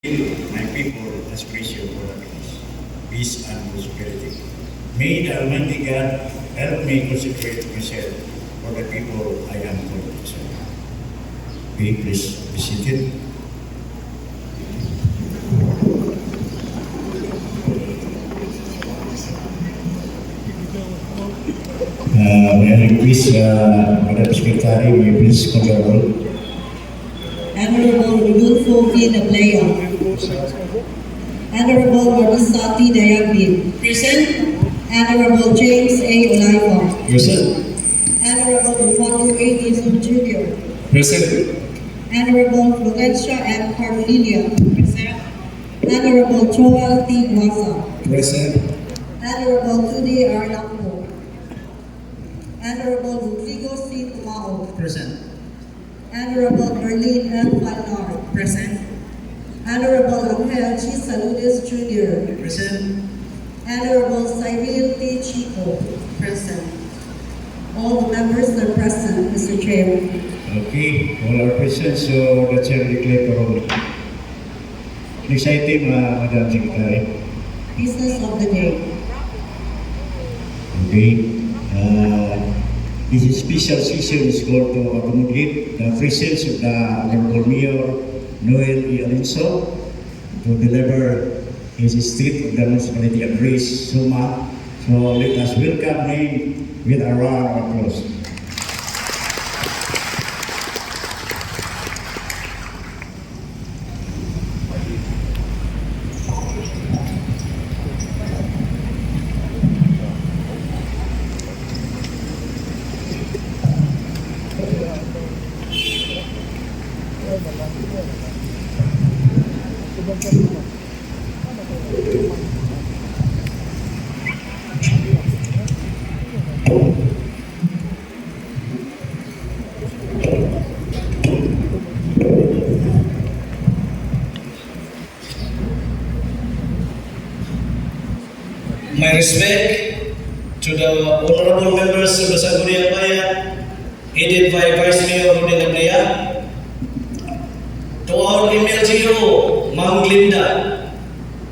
My people aspiration for peace and prosperity. May the Almighty God help me consecrate myself for the people I am called to serve. Okay, please be seated. May I request Madam Secretary, may you please call the roll. Honorable Rodolfo P. Nablea. Honorable Marisati Dayagbin. Present. Honorable James A. Oliva. Present. Honorable Juan A. Dizon Jr. Present. Honorable Florencia M. Carmelina. Present. Honorable Joel T. Guasa. Present. Honorable Tudi R. Lacmo. Honorable Rodrigo C. Tumao. Present. Honorable Merlin L. Palnar. Present. Honorable Angel G. Saludes Jr. Present. Honorable Cyril T. Chico. Present. All the members are present, Mr. Chair. Okay, all are present, so the chair declare for all. Next item, Madam Secretary. Business of the day. Okay. This special session is called to accommodate the presence of the Honorable Mayor Noel E. Alonso to deliver his State of the Municipality address, SUMA. So let us welcome him with a round of applause. My respect to the honorable members of the Sangguniang Bayan, headed by Vice Mayor Rodel Nablea, to our MLGO, Ma'am Glinda.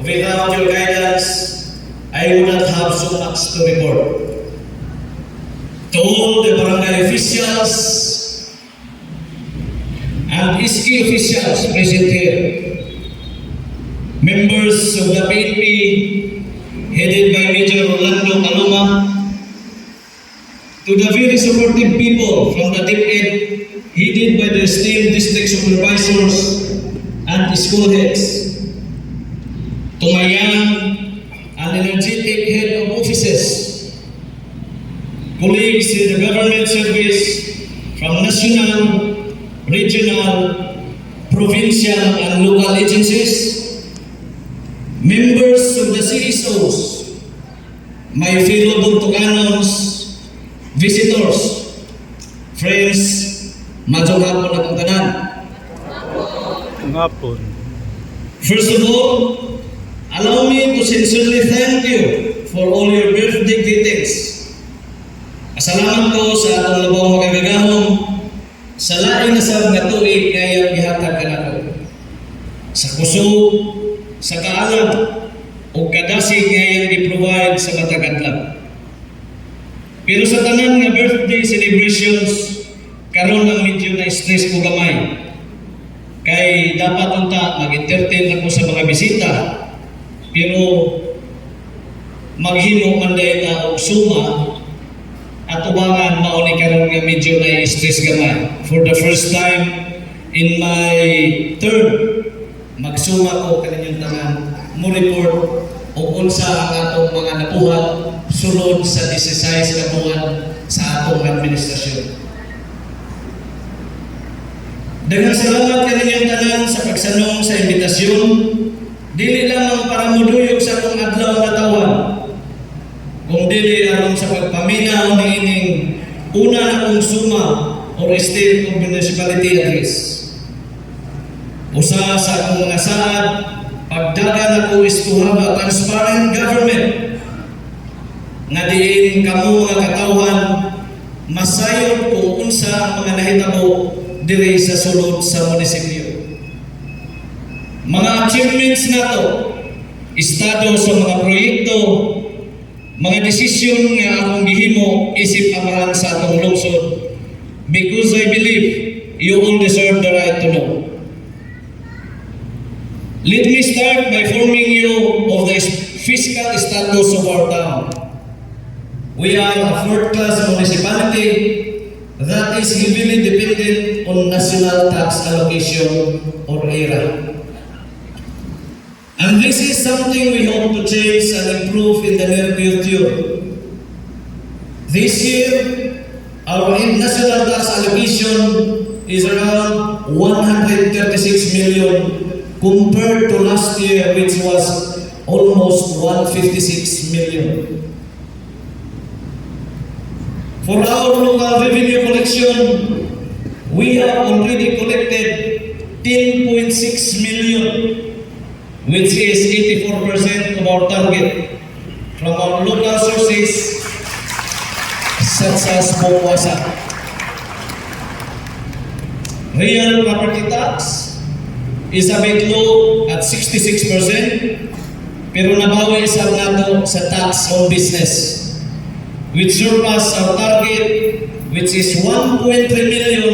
Without your guidance, I would not have so much to report. To all the barangay officials and SK officials present here, members of the PNP, headed by Major Orlando Caluma, to the very supportive people from the DepEd, headed by the esteemed district supervisors and school heads, to my young and energetic head of offices, colleagues in the government service from national, regional, provincial, and local agencies, members of the CSOs, my fellow Buntukanons, visitors, friends, madjong hapon na kong tanan. First of all, allow me to sincerely thank you for all your birthday greetings. Pasalamat ko sa atong labang makagagahom sa laing nasab nga tuig ngayong gihatag kanako. Sa kusog, sa kaalam o kadasig ngayong i-provide sa matagadlang. Pero sa tanan nga birthday celebrations, karon ang medyo na stress ko gamay. Kay dapat unta mag-entertain ako sa mga bisita, pero maghimo man dahil na og suma at ubangan mao ni karon nga medyo na stress gamay. For the first time in my term, magsuma ko kaninyong tanan mo report o unsa ang atong mga nabuhat sulod sa 16 ka buwan sa atong administrasyon. Daghang salamat kaninyong tanan sa pagsanong sa imbitasyon, dili lamang para muduyog sa atong adlaw nga tawan, kung dili aron sa pagpaminaw ni ining una na kong suma or State of Municipality address. Usa sa akong mga saad, pagdagan ako is to have a transparent government nga diin kamo mga katawhan masayod ko unsa ang mga nahitabo diri sa sulod sa munisipyo. Mga achievements nato, estado sa mga proyekto, mga desisyon nga akong gihimo isip amahan sa atong lungsod, because I believe you all deserve the right to know. Let me start by informing you of the fiscal status of our town. We are a fourth-class municipality that is heavily dependent on national tax allocation or ERA. And this is something we hope to change and improve in the near future. This year, our national tax allocation is around 136 million compared to last year, which was almost 156 million. For our local revenue collection, we have already collected 10.6 million, which is 84% of our target from our local sources such as Bukwasa. Real property tax is a bit low at 66%, pero nabawi sa nato sa tax on business, which surpassed our target, which is 1.3 million,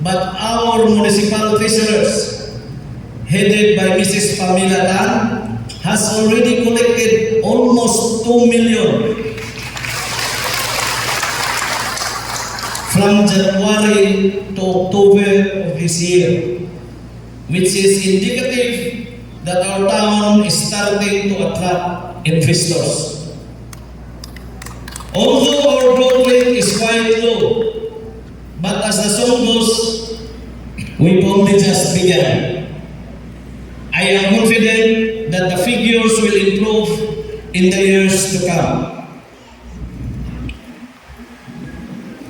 but our municipal treasurers, headed by Mrs. Pamela Tan, has already collected almost 2 million from January to October of this year, which is indicative that our town is starting to attract investors. Although our growth rate is quite low, but as the song goes, we've only just begun. I am confident that the figures will improve in the years to come.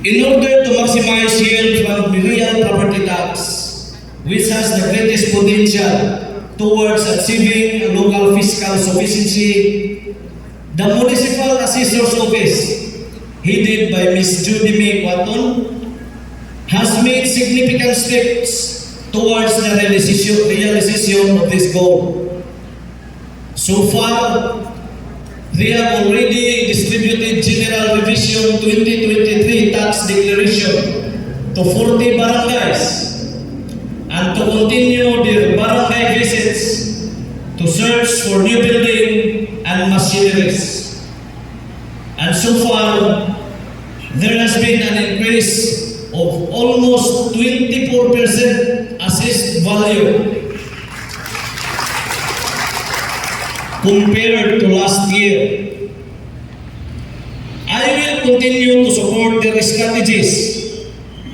In order to maximize yield from the real property tax, which has the greatest potential towards achieving a local fiscal sufficiency, the Municipal Assessor's Office, headed by Ms. Judy May Quaton, has made significant steps towards the realization of this goal. So far, they have already distributed General Revision 2023 tax declaration to 40 barangays and to continue their barangay visits to search for new building and machineries. And so far, there has been an increase of almost 24% assessed value compared to last year. I will continue to support their strategies.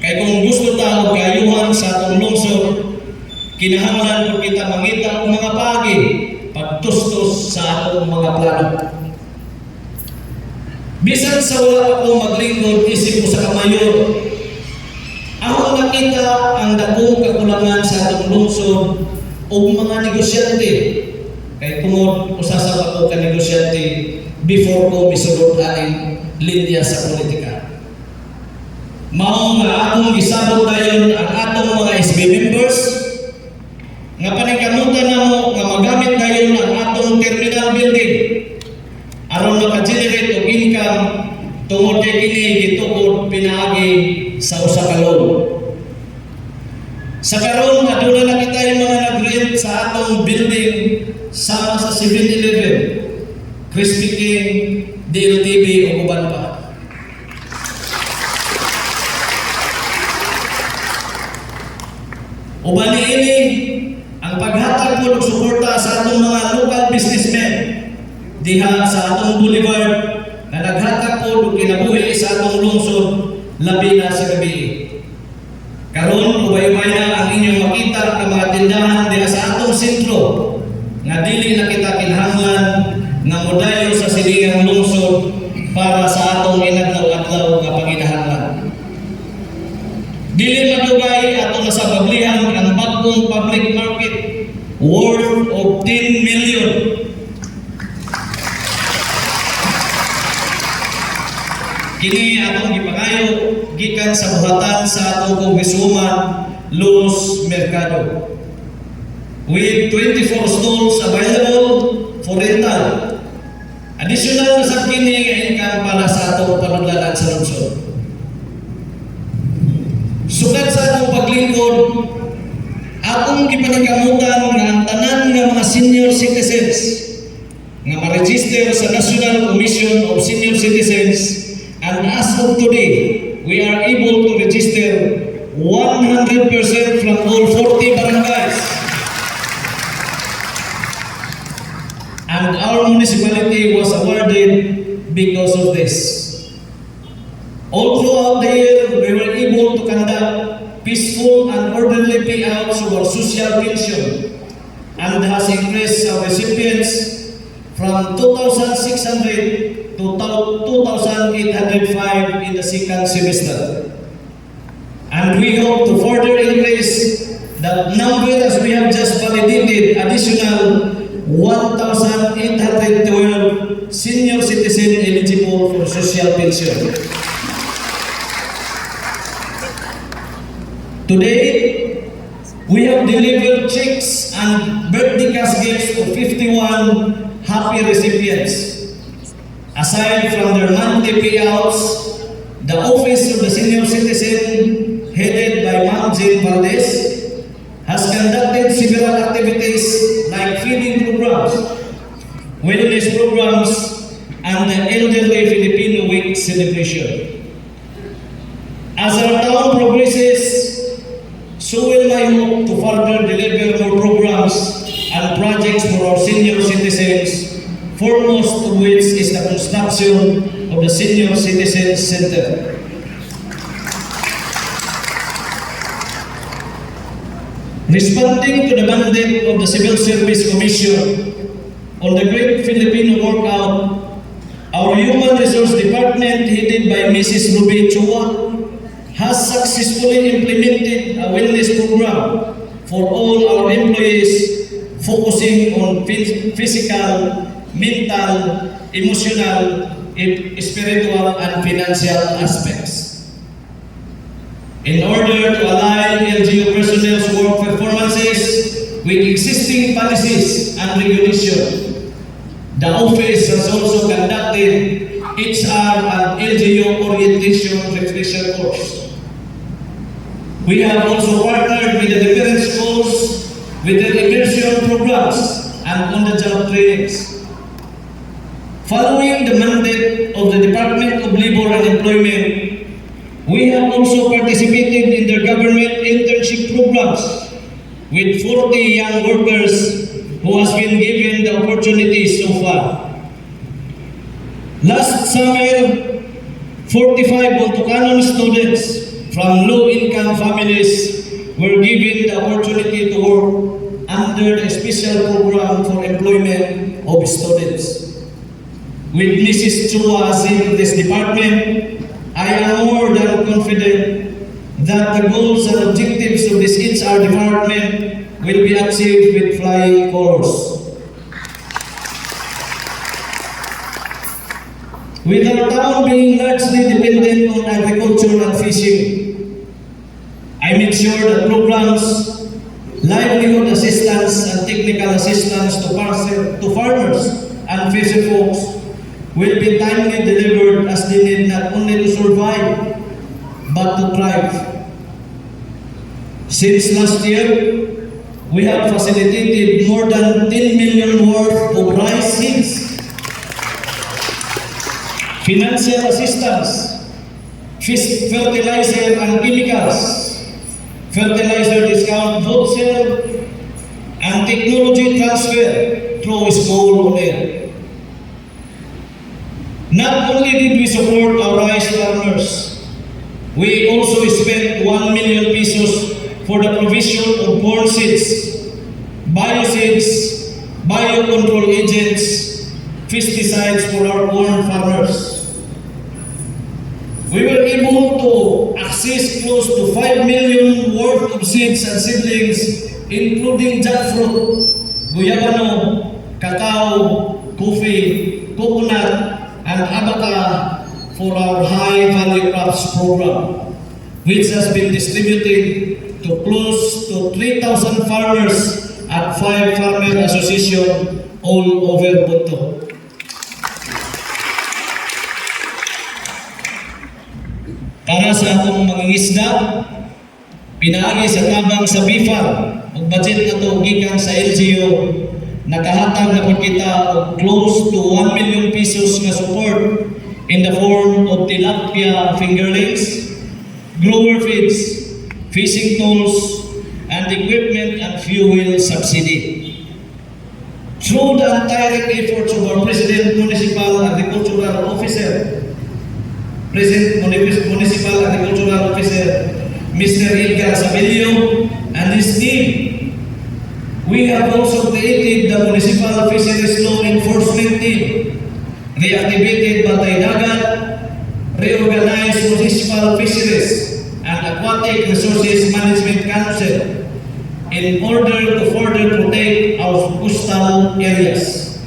Kaya kung gusto tayo kayuhan sa atong lungsod, kinahanglan ko kita mangita ang mga pagi pagtustos sa atong mga plano. Bisan sa wala ako maglingkod isip ko sa kamayor, ako nakita ang dakong kakulangan sa atong lungsod o mga negosyante. Kaya tungod usasab ako ka negosyante before ko misulod aning linya sa politika. Mao nga akong gisabot dayon ang atong mga SB members nga paningkamutan namo nga magamit dayon ang atong terminal building aron maka-generate og income tungod kay kini gitukod pinaagi sa usa ka loan. Sa karon aduna na kita yung mga nag-rent sa atong building sama sa 7-Eleven, Krispy Kreme, DLTV o uban pa. Uban ini ang paghatag po ng suporta sa atong mga local businessmen diha sa atong boulevard na naghatag po ng kinabuhi sa atong lungsod labi na sa gabi. Karon ubay-ubay na ang inyong makita ang mga tindahan diha sa atong sentro nga dili na kita kinahanglan nga modayo sa silingang lungsod para sa atong inadlaw-adlaw nga panginahanglan. Dili madugay atong nasabablihan ang bagong public market worth of 10 million. Kini atong gipangayo gikan sa buhatan sa atong Congresswoman Luz Mercado. with 24 stalls available for rental. Additional na sa kini nga income para sa atong panudlanan sa lungsod. Sukad sa atong paglingkod, akong gipanikamutan nga ang tanan nga mga senior citizens nga ma-register sa National Commission of Senior Citizens, and as of today, we are able to register 100% from all 40 barangays. And our municipality was awarded because of this. All throughout the year, we were able to conduct peaceful and orderly payouts of our social pension, and has increased our recipients from 2,600 to 2,805 in the second semester. And we hope to further increase that number as we have just validated additional 1,812 senior citizen eligible for social pension. Today, we have delivered checks and birthday cash gifts to 51 happy recipients. Aside from their monthly payouts, the Office of the Senior Citizen, headed by Ma'am Jane Valdez, has conducted several activities like feeding programs, wellness programs, and the Elderly Filipino Week celebration. As our town progresses, so will my hope to further deliver more programs and projects for our senior citizens, foremost of which is the construction of the Senior Citizens Center. Responding to the mandate of the Civil Service Commission on the Great Filipino Workout, our Human Resource Department, headed by Mrs. Ruby Chua, has successfully implemented a wellness program for all our employees, focusing on physical, mental, emotional, spiritual, and financial aspects. In order to align LGU personnel's work performances with existing policies and regulation, the office has also conducted HR and LGU orientation refresher course. We have also partnered with the different schools with their immersion programs and on-the-job trainings. Following the mandate of the Department of Labor and Employment, we have also participated in their government internship programs with 40 young workers who has been given the opportunity so far. Last summer, 45 Bontocanon students from low-income families were given the opportunity to work under the special program for employment of students. With Mrs. Chua as head of this department, I am more than confident that the goals and objectives of this HR department will be achieved with flying colors. With our town being largely dependent on agriculture and fishing, I made sure that programs, livelihood assistance and technical assistance to farmers and fisher folks will be timely delivered as they need not only to survive, but to thrive. Since last year, we have facilitated more than 10 million worth of rice seeds, financial assistance, fertilizer and chemicals, fertilizer discount voucher, and technology transfer through school on air. Not only did we support our rice farmers, we also spent 1 million pesos for the provision of corn seeds, biocides, biocontrol agents, pesticides for our corn farmers. We were able to access close to 5 million worth of seeds and seedlings, including jackfruit, guyabano, cacao, coffee, coconut, and abaca for our high value crops program, which has been distributed to close to 3,000 farmers at 5 farmer association all over Bonto. Para sa atong mangingisda, pinaagi sa tabang sa BIFAR, ug budget na to gikan sa LGU, nakahatag na po kita og close to 1 million pesos nga support in the form of tilapia fingerlings, grower feeds, fishing tools, and equipment and fuel subsidy. Through the direct efforts of our President Municipal Agricultural Officer, Mr. Edgar Sabilio, and his team, we have also created the Municipal Fisheries Law Enforcement Team, reactivated Bantay Dagat, reorganized Municipal Fisheries and Aquatic Resources Management Council in order to further protect our coastal areas.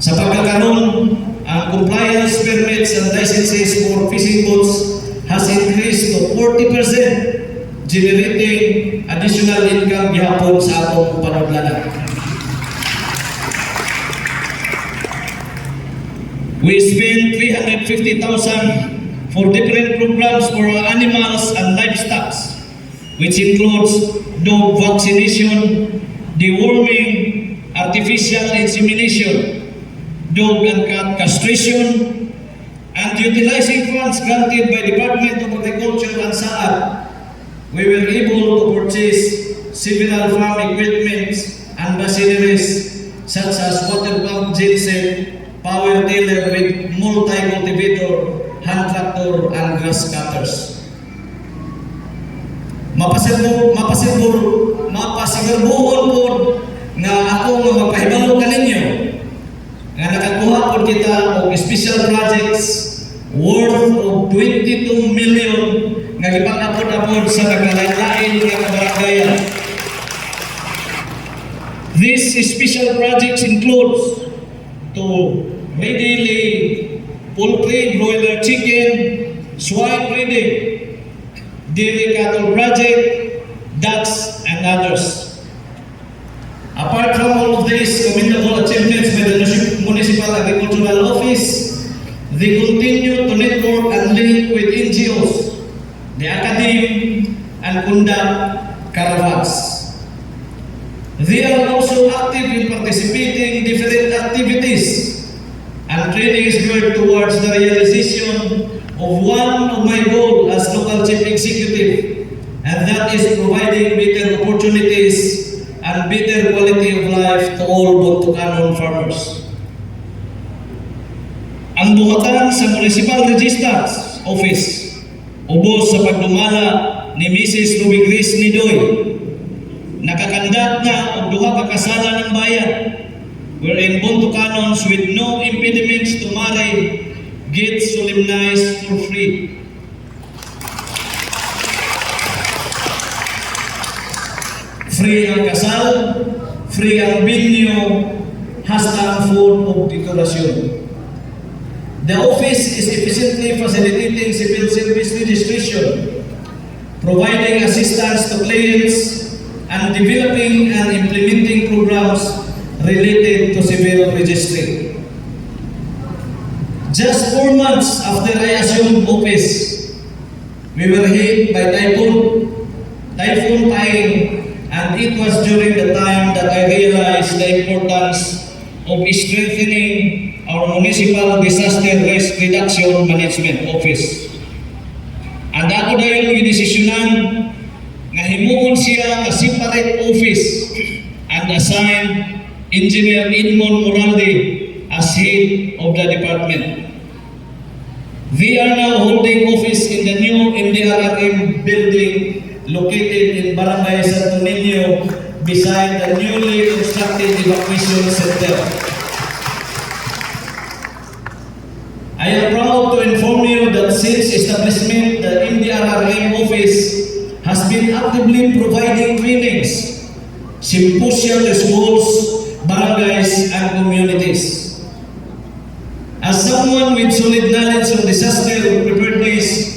Sa pagkakaroon, ang compliance permits and licenses for fishing boats has increased to 40%, generating additional income gihapon sa atong panudlanan. We spent 350,000 for different programs for animals and livestock, which includes dog vaccination, deworming, artificial insemination, dog and cat castration, and utilizing funds granted by Department of Agriculture and SAAD, we were able to purchase several farm equipment and machineries such as water pump genset, power tiller with multi-cultivator, hand tractor, and grass cutters. Mapasigurbuhon po nga ako nga magpahibalo kaninyo nga nakakuha po kita og special projects worth of 22 million nga gipang-apod-apod sa nagkalain-lain nga kabaranggayan. These special projects includes to ready lay poultry, broiler chicken, swine breeding, dairy cattle project, ducks, and others. Apart from all of these commendable achievements by the Municipal Agricultural Office, they continue to network and link with NGOs, the academy, and conduct caravans. They are also active in participating in different activities and trainings geared towards the realization of one of my goals as local chief executive, and that is providing better opportunities and better quality of life to all Bontocanon farmers. Ang buhatan sa Municipal Registrar's Office, ubos sa pagdumala ni Mrs. Ruby Grace Nidoy, nakakandat na og duha ka kasalan ng bayan, wherein Bontocanons with no impediments to marry get solemnized for free. Free ang kasal, free ang binyo, hasta ang food of dekorasyon. The office is efficiently facilitating civil service registration, providing assistance to clients, and developing and implementing programs related to civil registry. Just 4 months after I assumed office, we were hit by Typhoon Paeng, and it was during the time that I realized the importance of strengthening our Municipal Disaster Risk Reduction Management Office. And ako dahil gidesisyonan nga himuon siya nga separate office and assign Engineer Edmond Moralde as head of the department. They are now holding office in the new MDRRM building located in Barangay Santo Niño beside the newly constructed evacuation center. I am proud to inform you that since establishment, the MDRRM office has been actively providing trainings, symposia to schools, barangays, and communities. As someone with solid knowledge of disaster preparedness,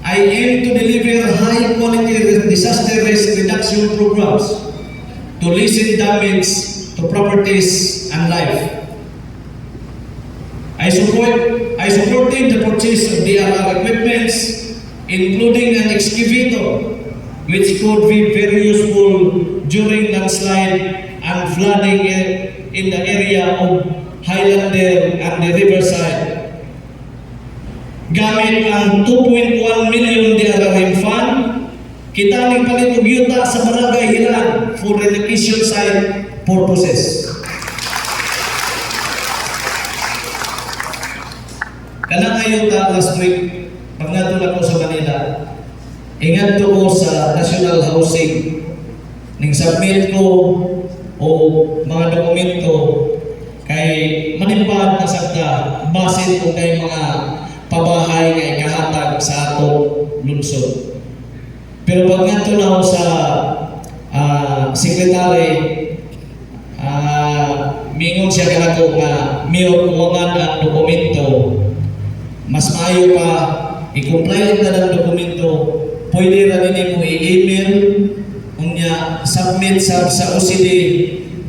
I aim to deliver high-quality disaster risk reduction programs to properties and life. I supported the purchase of DRR equipments, including an excavator, which could be very useful during landslide and flooding in the area of Highlander and the riverside. Gamit ang 2.1 million DRRM fund, kita nagpalit og yuta sa Barangay Hilaan for relocation site purposes. Kanang ngayon last week, pag natulad ko sa Manila, ingat ko sa National Housing, ning submit ko o mga dokumento kay manimpad na sakta basin ko kay mga pabahay nga ikahatag sa atong lungsod. Pero pag natulaw sa sekretary, mingon siya kanako nga mayor kuwangan ang dokumento, mas maayo pa i-comply na ng dokumento, pwede rin mo i-email unya submit sa OCD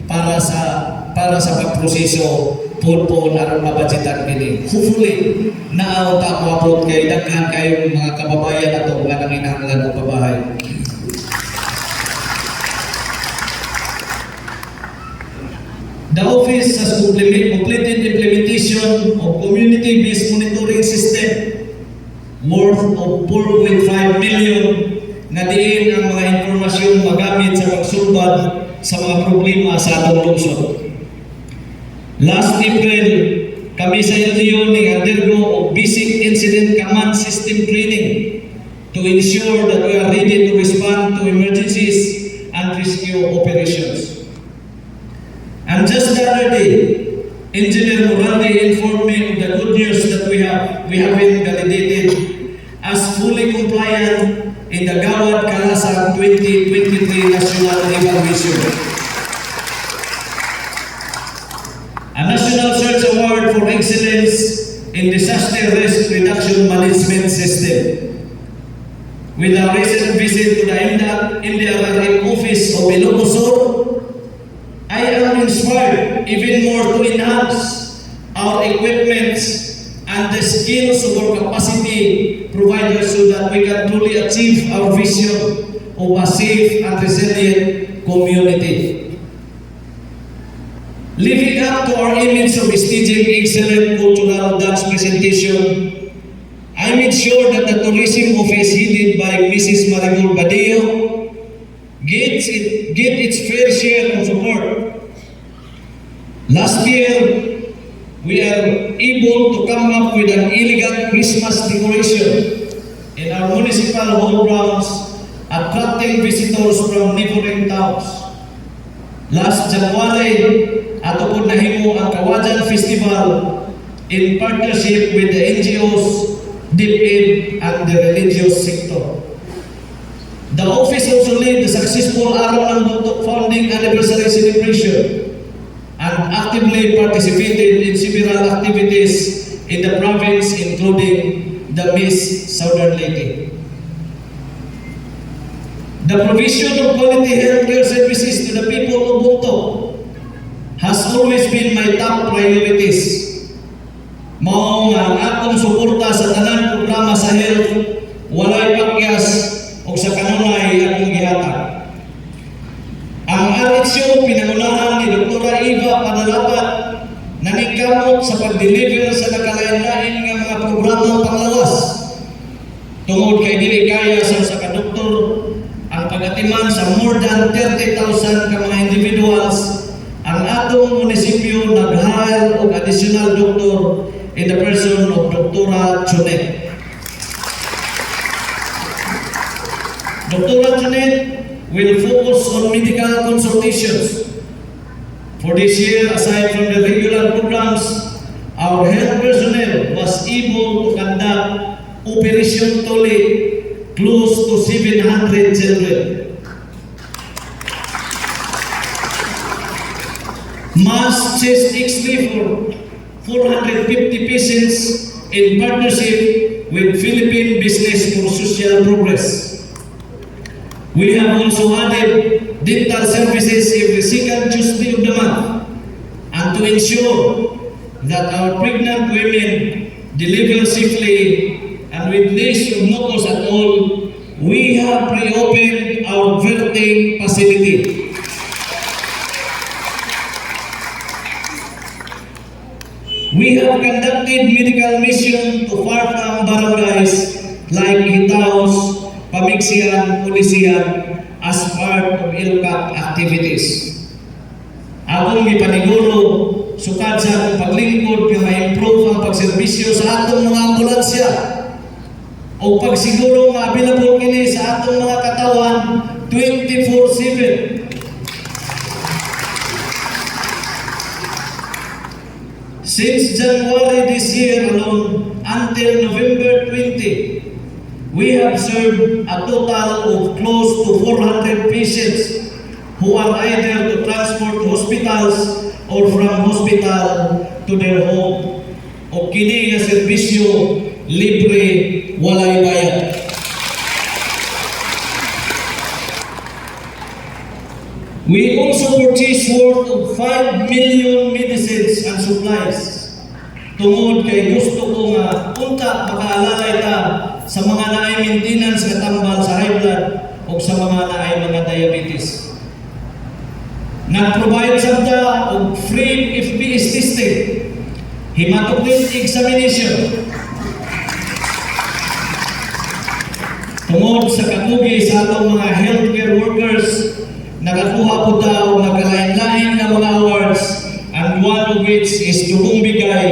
para sa pagproseso po na mabudgetan kini. Hopefully naaw ta maabot kay daghan kayo mga kababayan ato nga nanginahanglan og pabahay. The office has completed implementation of community-based monitoring system worth of 4.5 million na diin ang mga informasyon magamit sa pagsulbad sa mga problema sa atong lungsod. Last April, kami sa LGU nag-undergo of basic incident command system training to ensure that we are ready to respond to emergencies and rescue operations. And just the other day, Engineer Morales informed me of the good news that we have been validated as fully compliant in the Gawad Kalasag 2023 National Evaluation. A National Search Award for Excellence in Disaster Risk Reduction Management System. With a recent visit to the NDRRM office of Ilocos Sur, I am inspired even more to enhance our equipment and the skills of our capacity providers so that we can truly achieve our vision of a safe and resilient community. Living up to our image of staging excellent cultural dance presentation, I made sure that the tourism office headed by Mrs. Maribel Badillo get its fair share of support. Last year, we are able to come up with an elegant Christmas decoration in our municipal hall grounds, attracting visitors from neighboring towns. Last January, ato po nahimo ang Kawajan Festival in partnership with the NGOs, DepEd, and the religious sector. The office also led the successful Araw ng Bundok founding anniversary celebration and actively participated in several activities in the province, including the Miss Southern Leyte. The provision of quality healthcare services to the people of Bugto has always been my top priorities. Mao nga ang akong suporta sa tanan programa sa health, walay pakyas o sa kanunay akong gihatag. Ang RHO pinangunahan ni Dr. Eva Padalapat na nagkamot sa pag-deliver sa nakalain-lain nga mga programang panglawas. Tungod kay dili kaya sa kadoktor ang pagatiman sa more than 30,000 ka mga individuals, ang atong munisipyo nag-hire og additional doktor in the person of Dr. Chunet. Dr. Chunet will focus on medical consultations. For this year, aside from the regular programs, our health personnel was able to conduct Operation Tole close to 700 children. Mass chest X-ray for 450 patients in partnership with Philippine Business for Social Progress. We have also added dental services every second Tuesday of the month to ensure that our pregnant women deliver safely and with least of no cost at all, we have reopened our birthing facility. We have conducted medical mission to far-flung barangays like Hitaos, Pamixian, Ulisian as part of ILCAT activities. Akong gipaniguro, sukad sa akong paglingkod nga ma-improve ang pagserbisyo sa atong mga ambulansya o pagsiguro nga available kini sa atong mga katawan 24/7. Since January this year alone until November 20, we have served a total of close to 400 patients who are either to transport to hospitals or from hospital to their home. O kini nga serbisyo libre walay bayad. We also purchased worth of 5 million medicines and supplies. Tungod kay gusto ko nga unta makaalalay ta sa mga naay maintenance nga tambal sa high blood o sa mga naay mga diabetes. Nag-provide sabta og free FBS testing, hematocrit examination. Tungod sa kakugi sa atong mga healthcare workers, nakakuha po daw nagkalain-lain na mga awards, and one of which is Dugong Bigay,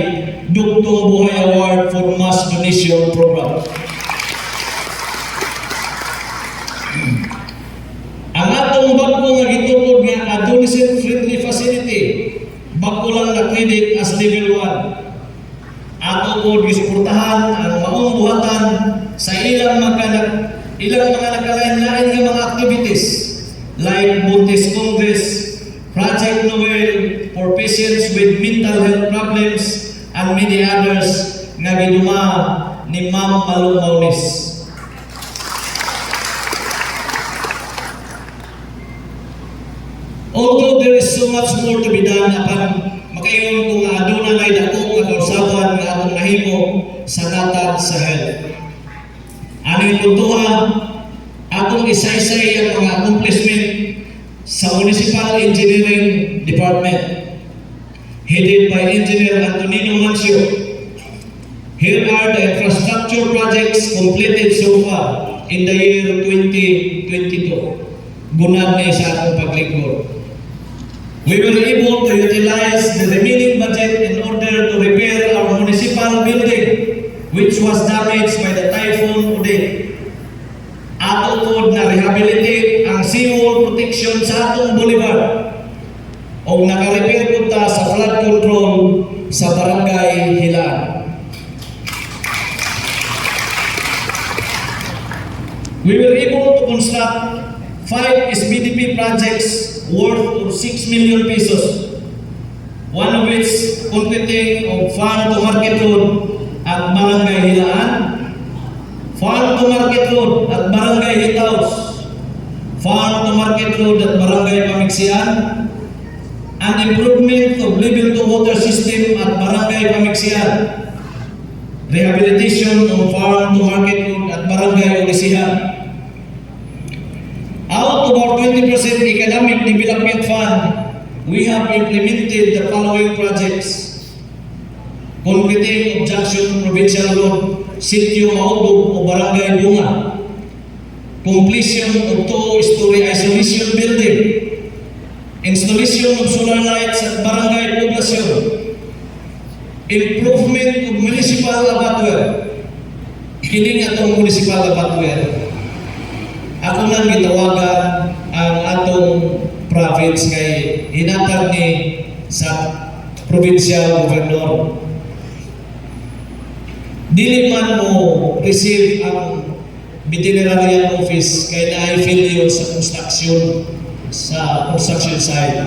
Dugtong Buhay Award for Mass Donation Program. Ang atong bago nga gitukod nga adolescent friendly facility, bago lang na credit as level 1. Ato po gisuportahan ang maong buhatan sa ilang mga nagkalain-lain nga mga activities like Buntis Congress, Project Noel for patients with mental health problems, and many others nga giduma ni Ma'am Malong Maunis. Although there is so much more to be done apan makaingon ko nga aduna ngay dako nga kausaban nga atong nahimo sa natad sa health. Aning puntuha, atong isaysay ang mga accomplishment sa Municipal Engineering Department headed by Engineer Antonino Mancio. Here are the infrastructure projects completed so far in the year 2022. Gunad na isa akong paglingkod. We were able to utilize the remaining budget in order to repair our municipal building which was damaged by the Typhoon Odette. Ato po na rehabilitate ang seawall protection sa atong boulevard o naka-repair po ta sa flood control sa barangay Hilaan. We were able to construct 5 SBDP projects worth of 6 million pesos, one of which completing of Farm to Market Road at Barangay Hilaan, Farm to Market Road at Barangay Hitaos, Farm to Market Road at Barangay Pamixian, and improvement of level to water system at Barangay Pamixian, rehabilitation of Farm to Market Road at Barangay Ulisian. Out of our 20% Economic Development Fund, we have implemented the following projects: completing of Junction Provincial Road, Sitio Maubog o Barangay Bunga, completion of 2-story isolation building, installation of solar lights at Barangay Poblacion, improvement of municipal abattoir. Kining atong municipal abattoir, ako nang gitawagan ang atong province kay hinatag ni sa provincial governor. Dili man mo receive ang veterinarian office kay na-affiliate sa construction site.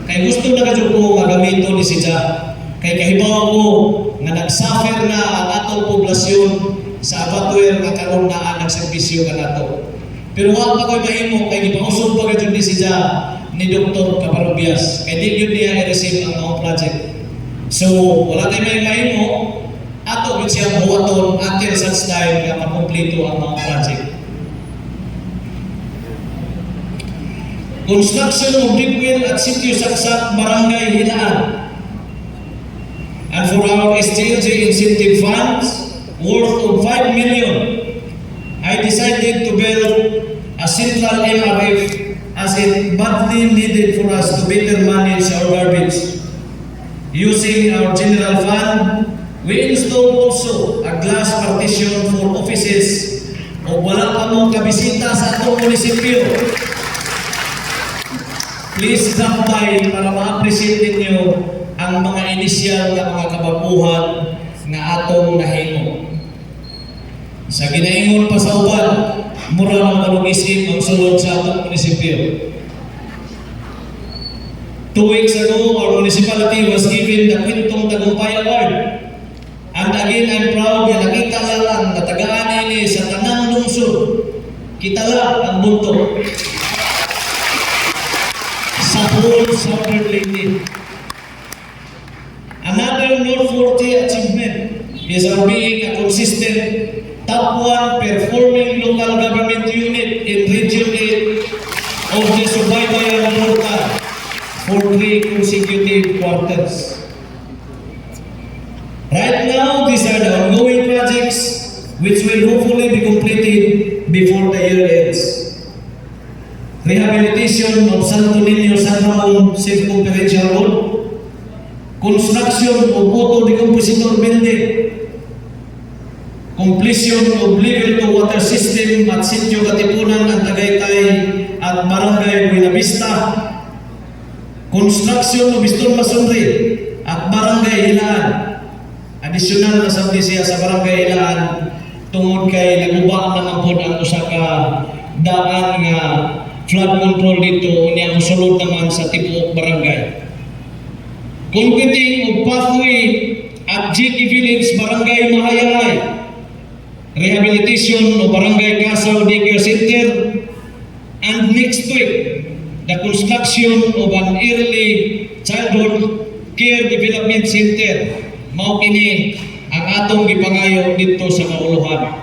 Kay gusto na kadyo ko magamito ni Sija. Kay kahibaw ko nga nagsuffer na ang atong poblasyon sa abattoir nga karon na ang nagserbisyo ka nato. Pero wa pa ko'y mahimo kay gipausog pa kadyo ni Sija ni Dr. Cabarubias. Kaya di yun niya i-receive ang mga project. So, wala tayo may mahimo, ato yun siya buhaton until such time na makumplito ang mga project. Construction of deep well at Sitio Saksak, Barangay Hinaan. And for our STLJ incentive funds, worth of 5 million, I decided to build a central MRF as it badly needed for us to better manage our garbage. Using our general fund, we installed also a glass partition for offices o wala pa mong kabisita sa atong munisipyo. Please stop by para ma-appreciate ninyo ang mga inisyal na mga kababuhan nga atong nahimo. Sa ginaingon pa sa uban, mura ang malugisip ang sulod sa atong munisipyo. 2 weeks ago, our municipality was given the Quintong Tagumpay Award. And again, I'm proud na nakita lang na tagaan ini sa tanang lungsod. Kita lang ang bunto sa whole Southern Leyte. Another noteworthy achievement is our being a consistent top 1 performing local government unit in Region 8 of the Subaybayan Portal for 3 consecutive quarters. Right now, these are the ongoing projects which will hopefully be completed before the year ends. Rehabilitation of Santo Niño San Ramon Circumferential Road, construction of auto decompositor building, completion of level to water system at Sitio Katipunan ng Tagaytay at Barangay Buena Vista, construction of Biston Masonry at Barangay Hilaan. Additional na sabdisya sa Barangay Hilaan tungod kay naguba naman po ang usa ka daan nga flood control dito niya usulod naman sa tibuok barangay. Concreting of pathway at GT Village Barangay Mahayay, rehabilitation of Barangay Kasaw Daycare Center, and next week, the construction of an early childhood care development center. Mao kini ang atong gipangayo dito sa Kauluhan.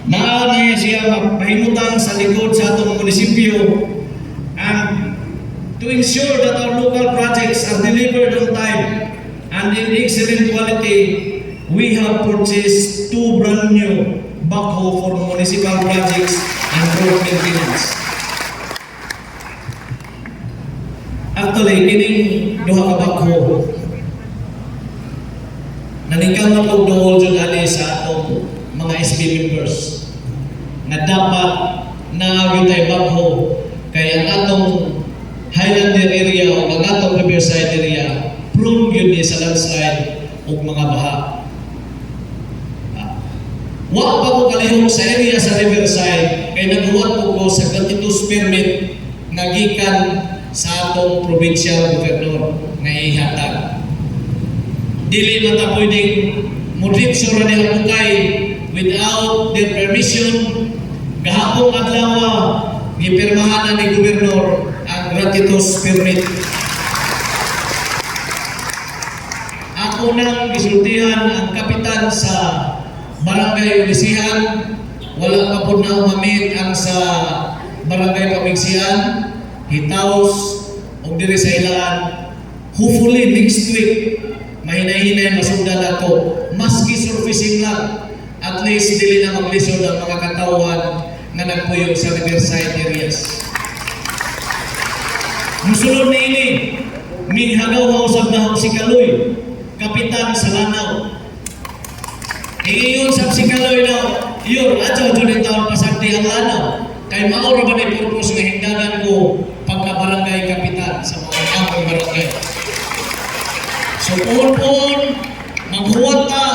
Naa na siya mahimutang sa likod sa atong munisipyo, and to ensure that our local projects are delivered on time and in excellent quality, we have purchased 2 brand new backhoe for municipal projects and road maintenance. Actually, kining duha ka backhoe naningkamot og duol jud ani sa atong mga SB members na dapat naagitay backhoe kay ang atong Highlander area o ang atong Riverside area prone yun sa landslide o mga baha. Wa pa ko kalihok sa area sa Riverside kay naghuwat ko sa gratuitous permit nga gikan sa atong provincial governor nga ihatag. Dili man ta pwedeng mudritso ra ni Hapukay without their permission. Gahapon adlaw gipirmahan ni gobernur ang gratuitous permit. Ako nang gisultihan ang kapitan sa Barangay Ulisihan, wala pa po na umamit ang sa Barangay Pamigsian, Hitaos, o diri sa Ilaan. Hopefully next week, mahinay-hinay masundan ako, maski surfacing lang, at least dili na maglisod ang mga katawan na nagpuyog sa Riverside areas. Musulod na ini, minghagaw hausap na si Kaloy, kapitan sa Lanao. Iyon sa si Kaloy na, yun, adyaw dyan taon pasagdi ang Lanao. Kay maura ba na purpose na hindagan ko pagka-barangay kapitan sa mga among barangay. So, pohon-pohon, maghuwat ta,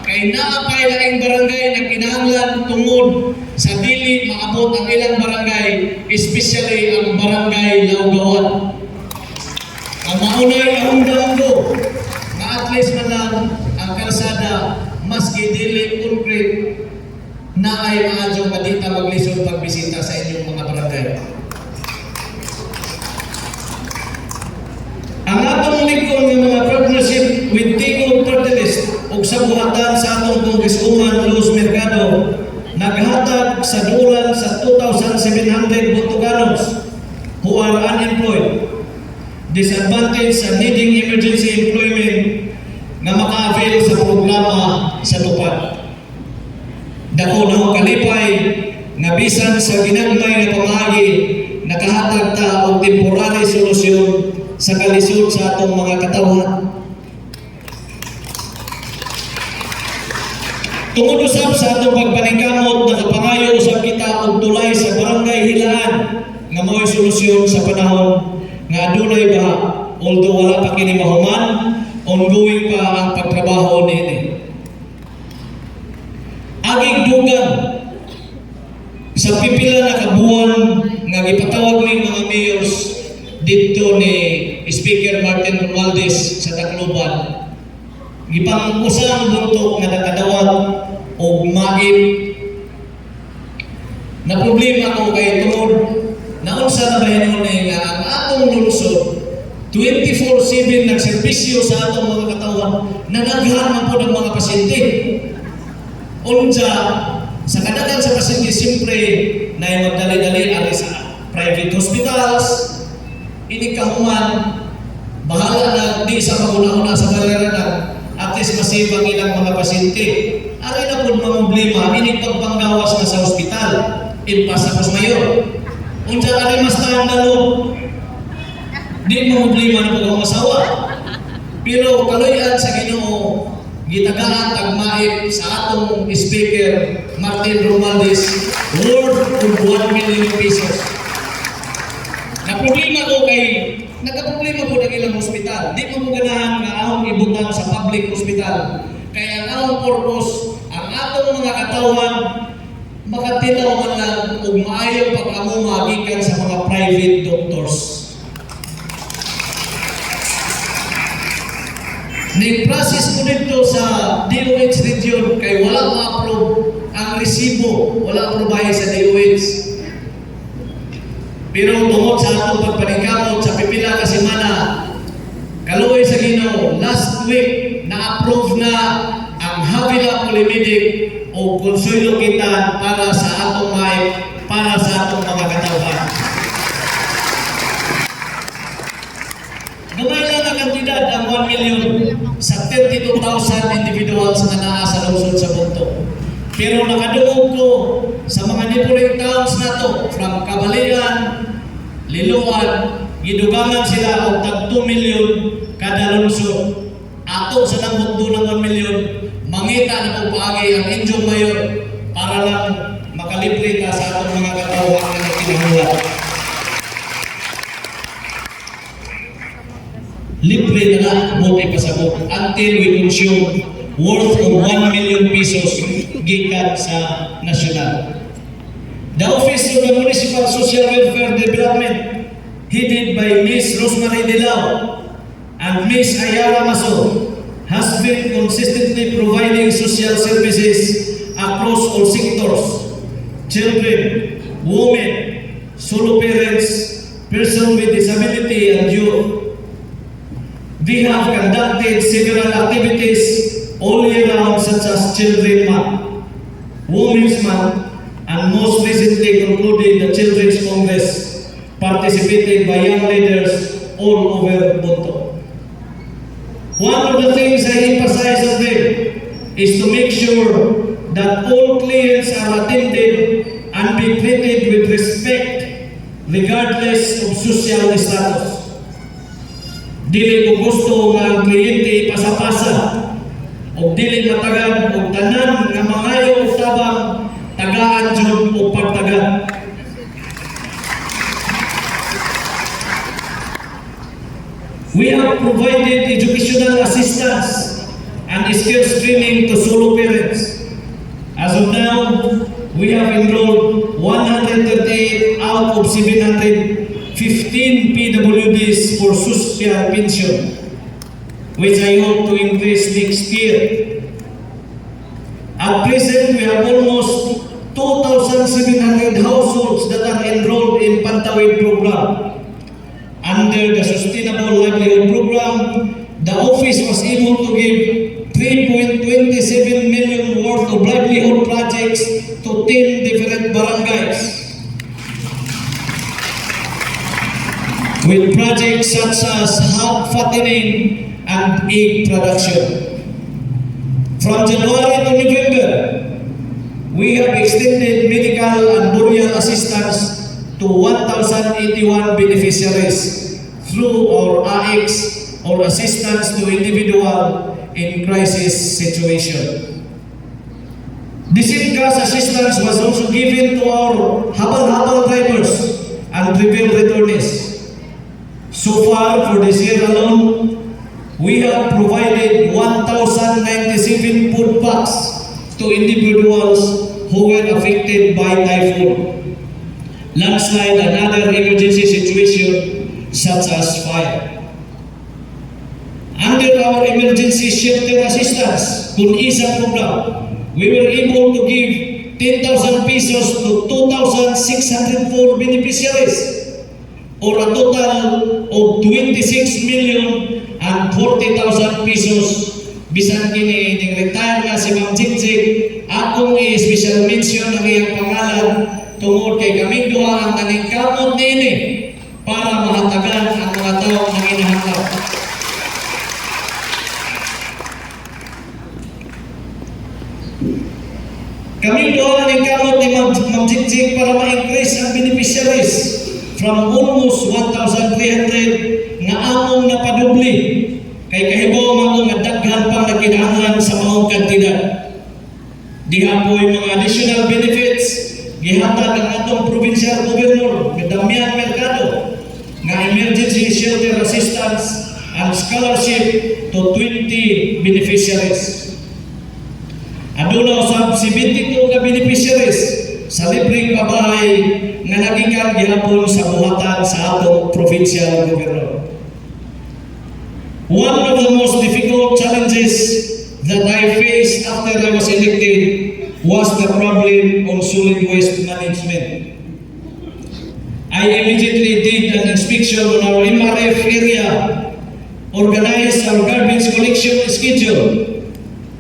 kay naapay laing barangay na kinahanglan tungod sa dili maabot ang ilang barangay, especially ang barangay Laugawan. Ang maunay ang daunggo na at least man lang ang kalsada maski dili concrete na ay maadyo madita maglisod pagbisita sa inyong mga barangay. 2,700 Bontoganos who are unemployed, disadvantaged and needing emergency employment na maka-avail sa programa sa tupad. Dako na kalipay nga bisan sa ginagmay na pamagi nakahatag ta og temporary solusyon sa kalisod sa atong mga katawhan. Tungod usab sa atong pagpaningkamot, nakapangayo usab kita og tulay sa barangay Hilaan nga mao'y solusyon sa panahon nga adunay ba, although wala pa kini mahuman, ongoing pa ang pagtrabaho nini. Aging dugang sa pipila na kabuan nga gipatawag ning mga mayors dito ni Speaker Martin Romualdez sa Tacloban, gipang-usang buntok nga nakadawat og maip na problema ko kay tungod naunsa na bahinon ni nga ang atong lungsod 24/7 nagserbisyo sa atong mga katawan, nanaghan man po ng mga pasyente. Unsa sa kadagan sa pasyente siyempre na magdali-dali ari sa private hospitals, inikahuman bahala na di sa paguna-una sa baleranan, at least masave ang ilang mga pasyente. Ari na po mga problema, ini pagpanggawas na sa ospital, impasapos mayor. Unsa ari mas tandalo, di mo problema na pag-umasawa. Pero kaloyan sa Ginoo, gitagaan tagmaip sa atong Speaker Martin Romualdez worth of 1 million pesos. Na problema ko kay nagka-problema po ng ilang ospital. Di mo ganahan nga ahong ibutang sa public hospital. Kaya ang ahong purpose, ang atong mga katawan makatilaw man lang ug maayong pag-amuma gikan sa mga private doctors. Ni-process ko dito sa DOH region kay wala ma-approve ang resibo, wala aprubahe sa DOH. Pero tungod sa atong pagpaningkamot sa pipila ka semana, kaluoy sa Ginoo, last week na-approve na ang Havila Polymedic o Consuelo Kitan para sa atong para sa atong mga katawhan. Gamay lang ang kantidad ang 1 million sa 32,000 individuals na naa sa lungsod sa Bonto. Pero nakadungog ko sa mga neighboring towns na to, from Kabalian, Liloan, gidugangan sila og tag 2 million kada lungsod. Ato sa nanghundo ng 1 million, mangita na po paagi ang inyong mayor para lang makalibre ka sa atong mga katawhan na kinahulat. Libre na lang mo ipasabot until we consume worth of 1 million pesos gikan sa nasyonal. The Office of the Municipal Social Welfare Development, headed by Ms. Rosemary Dilao and Ms. Ayala Maso, has been consistently providing social services across all sectors: children, women, solo parents, persons with disability, and youth. We have conducted several activities all year round, such as Children's Month, Women's Month, and most recently concluded the Children's Congress, participated by young leaders all over Bonto. One of the things I emphasize on them is to make sure that all clients are attended and be treated with respect regardless of social status. Dili ko gusto nga ang kliyente ipasa-pasa o dili matagad o tanan nga mangayo o tabang tagaan jud o pagtagad. We have provided educational assistance and skills training to solo parents. As of now, we have enrolled 138 out of 715 PWDs for social pension, which I hope to increase next year. At present, we have almost 2,700 households that are enrolled in Pantawid program. Under the Sustainable Livelihood Program, the office was able to give 3.27 million worth of livelihood projects to 10 different barangays. projects such as hog fattening and egg production. From January to November, we have extended medical and burial assistance to 1,081 beneficiaries through our AX or assistance to individual in crisis situation. The same cash assistance was also given to our habal drivers and trivial returnees. So far for this year alone, we have provided 1,097 food packs to individuals who were affected by typhoon, landslide and other emergency situations such as fire. Under our emergency shelter assistance (KUNISA) program, we were able to give 10,000 pesos to 2,604 beneficiaries, or a total of 26,040,000 pesos. Bisan kini ning retire na si Ma'am Jikjik, akong i-special mention ang iyang pangalan tungod kay kaming duha ang naningkamot niini para mahatagan ang mga taong nanginahanglan. Kaming duha naningkamot ni Ma'am Jikjik para ma-increase ang beneficiaries from almost 1,300 nga among napadubli kay kahibaw man nga daghan pang nakinahanglan sa maong kantidad. Dihapoy mga additional benefits gihatag ang atong provincial governor Damian Mercado nga emergency shelter assistance and scholarship to 20 beneficiaries. Aduna usab 72 ka beneficiaries sa libreng pabahay nga nagikan gihapon sa buhatan sa atong provincial governor. One of the most difficult challenges that I faced after I was elected was the problem on solid waste management. I immediately did an inspection on our MRF area, organized our garbage collection schedule,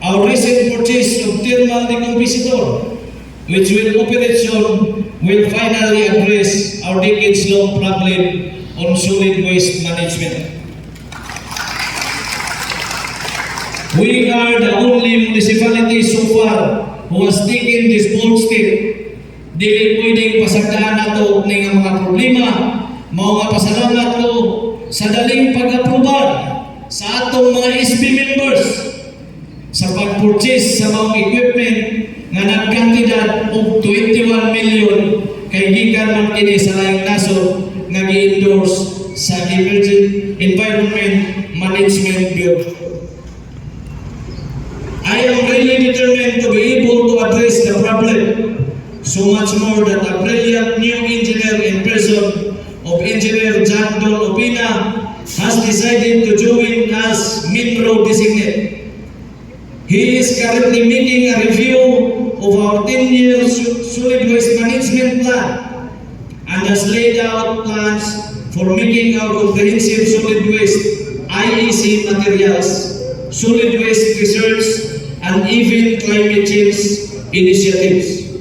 our recent purchase of thermal decompositor, which will operation will finally address our decades-long problem on solid waste management. We are the only municipality so far who has taken this bold step. Dili pwedeng pasagdaan nato ning mga problema. Mao nga pasalamat ko sa daling pag-aprobar sa atong mga SB members sa pag-purchase sa mga equipment nga nagkantidad og 21 million kay gikan man kini sa laing nasod nga gi-endorse sa Emergency Environment Management Bureau. I am really determined to be able to address the problem, so much more that a brilliant new engineer in person of Engineer John Don Opina has decided to join as Minro designate. He is currently making a review of our 10-year solid waste management plan and has laid out plans for making our comprehensive solid waste IEC materials, solid waste research, and even climate change initiatives.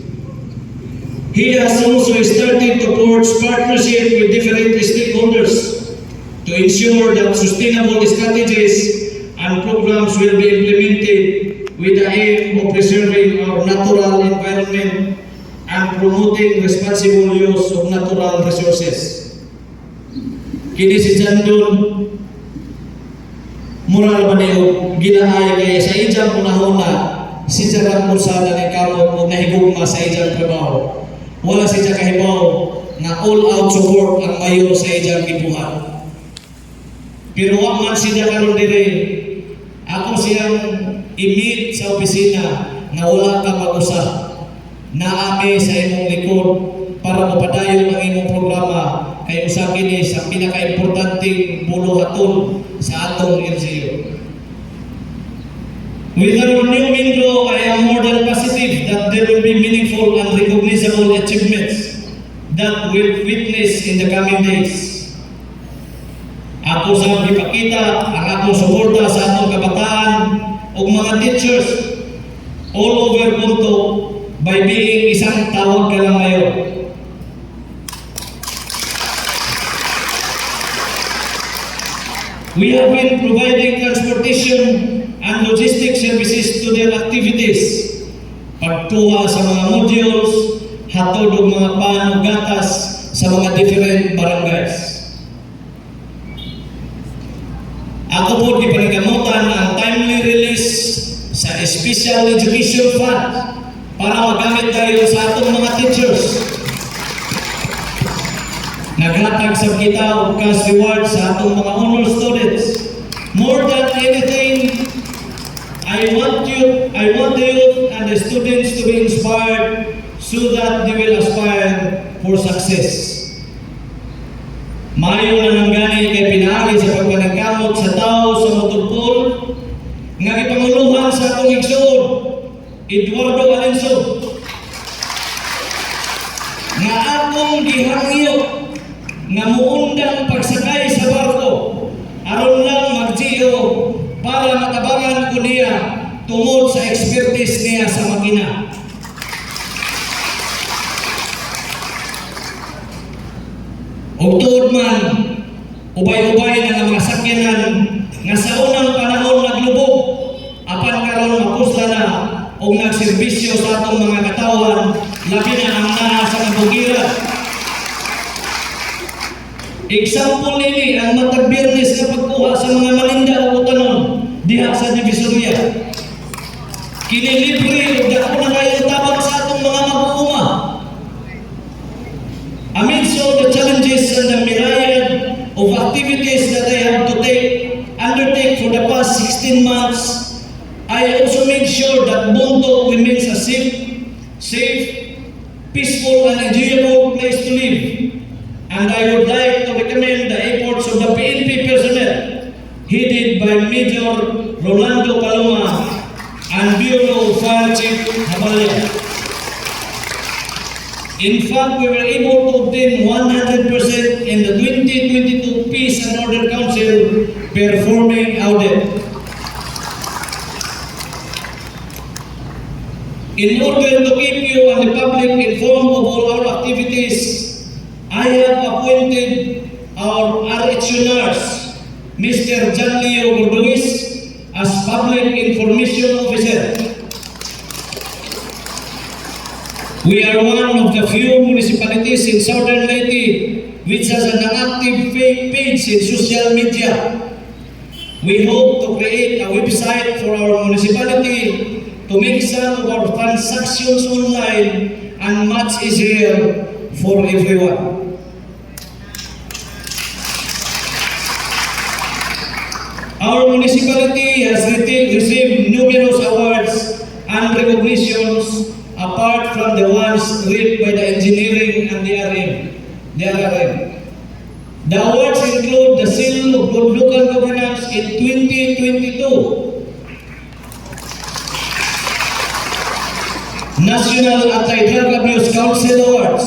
He has also started to forge partnership with different stakeholders to ensure that sustainable strategies and programs will be implemented with the aim of preserving our natural environment and promoting responsible use of natural resources. Kini si Jandon moral ba niyo ginaay kaya sa ijang unahuna si Jaran Mursada ni kamot o nahigugma sa ijang trabaho. Wala si kahibaw na all-out support ang mayor sa ijang gibuhat. Pero wag man siya karon dire, ako siyang i-meet sa opisina na wala ka mag-usap na ame sa imong likod para mapadayon ang imong programa kay usa kini sa pinaka-importanteng buluhaton sa atong LGU. With our new Minro, I am more than positive that there will be meaningful and recognizable achievements that we'll witness in the coming days. Ako sa ipakita ang akong suporta sa atong kabataan o mga teachers all over Punto by being isang tawag ka lang ngayon. been providing transportation and logistic services to their activities. Pagtuha sa mga modules, hatod og mga pan ug gatas sa mga different barangays. Ako po gipaningkamutan ang timely release sa Special Education Fund para magamit tayo sa atong mga teachers. Naghatag sa kita og cash reward sa atong mga honor students. More than anything, I want the youth and the students to be inspired so that they will aspire for success. Mayo na nang gani kay pinaagi sa pagpanagkamot sa tao sa motorpool nga gipanguluhan sa atong igsoon, Eduardo Alenso, nga akong gihangyo nga muundang pagsakay sa barko aron lang mag-GO para matabangan ko niya tungod sa expertise niya sa makina. O tuod man, ubay-ubay na nga mga sakyanan nga sa unang panahon naglubog, apan karon mapusla na o nagserbisyo sa atong mga katawan, labi na ang naa sa kabugiran. Example nini ang matag Biyernes nga pagkuha sa mga malinda o utanon diha sa Divisoria. Kini libre ug dako na kayo tabang sa atong mga mag-uuma. Amidst all the challenges and the myriad of activities that I have to undertake for the past 16 months, I also made sure that Bontoc remains a safe, peaceful and enjoyable place to live. And I would like to recommend the efforts of the PNP personnel headed by Major Rolando Paloma and Bureau Fire Chief Habalya. In fact, we were able to obtain 100% in the 2022 Peace and Order Council performing audit. In order to keep you and the public informed of all our activities, I have appointed our RHUNARS, Mr. John Leo Gordois, as Public Information Officer. We are one of the few municipalities in Southern Leyte which has an active page in social media. We hope to create a website for our municipality to make some of our transactions online and much easier for everyone. Our municipality has received numerous awards and recognitions apart from the ones reaped by the engineering and the RRM. The awards include the Seal of Good Local Governance in 2022, National Anti-Drug Abuse Council Awards,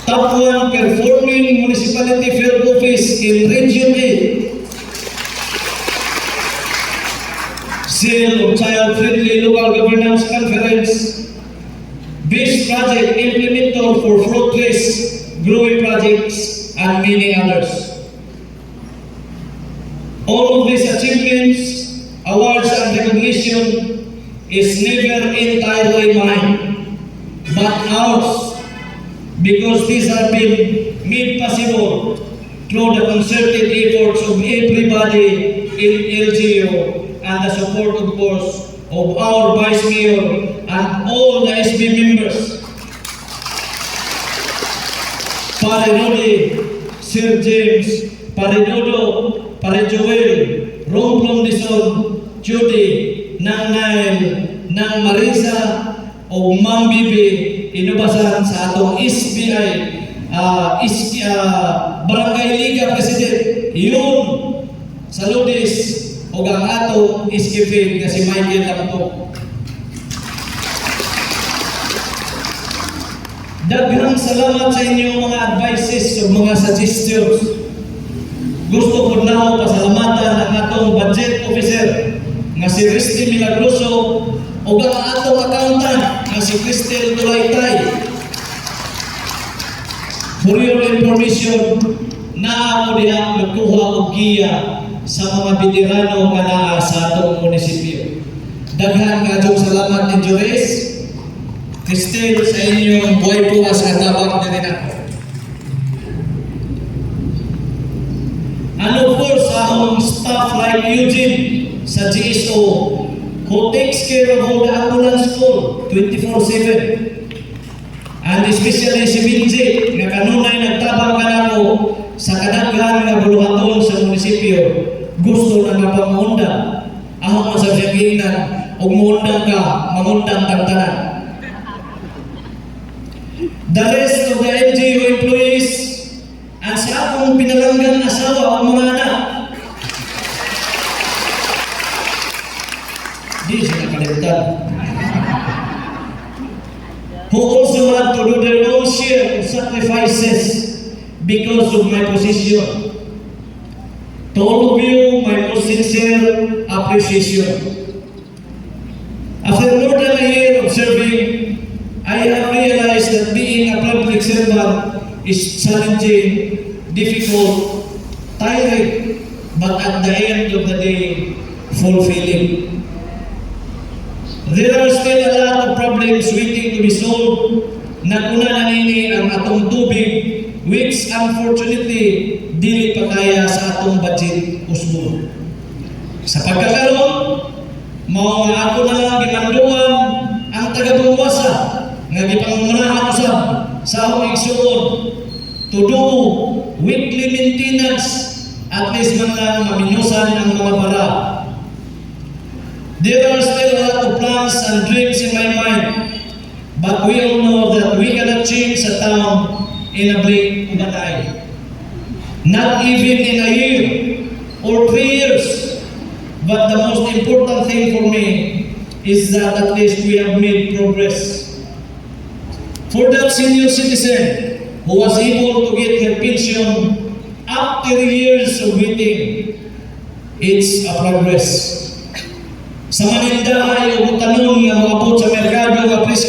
Top 1 Performing Municipality Field Office in Region 8, Seal of Child Friendly Local Governance Conference, Best Project Implementer for Fruit Trees, Growing Projects, and many others. All of these achievements, awards, and recognition is never entirely mine, but ours, because these have been made possible through the concerted efforts of everybody in LGU and the support, of course, of our Vice Mayor and all the SB members. Pare Rodi, Sir James, Pare Dodo, Pare Joel, Romplom Dison, Judy, Nang Nail, Nang Marisa, o Ma'am Bibi, inubasan sa atong SBI, Barangay Liga President, yun, sa Lodis, o ang atong iskipin nga si Michael Lampo. Daghang salamat sa inyong mga advices o mga suggestions. Gusto ko na ako pasalamatan ang atong budget officer nga si Risty Milagroso o ang atong accountant nga si Cristel Tulaytay. For your information, na ako diha nagkuha og giya sa mga veterano kanaa sa atong munisipyo. Daghan kadtong salamat ni Juris. Christine, sa inyong buhay puwas at tabang na rin ako. And of course, ang staff like Eugene sa GSO, who takes care of all the ambulance call 24/7. And especially si Minji, nga kanunay nagtabang ka na ko sa kadaghan nga buluhaton sa munisipyo, gusto na mapamundang. Ako nga sa siyaginan, o mundang ka, mamundang tagtanan. The rest of the LGU employees, at sa akong pinalanggang asawa ang mga anak, di siya nakalimutan. Who also had to do their own share of sacrifices because of my position. To all of you, my most sincere appreciation. After more than a year of serving, I have realized that being a public servant is challenging, difficult, tiring, but at the end of the day, fulfilling. There are still a lot of problems waiting to be solved. Naguna na nini ang atong tubig, which unfortunately dili pa kaya sa atong budget usbon. Sa pagkakaroon, mao nga ako na lang gimanduan ang taga-Buwasa nga gipangunahan usab sa akong igsuon to do weekly maintenance, at least man lang maminusan ang mga para. There are still a lot of plans and dreams in my mind, but we all know that we cannot change a town in a blink of an eye. Not even in a year or 3 years. But the most important thing for me is that at least we have made progress. For that senior citizen who was able to get her pension after years of waiting, it's a progress. Sa manindahay o tanon nga mga sa merkado nga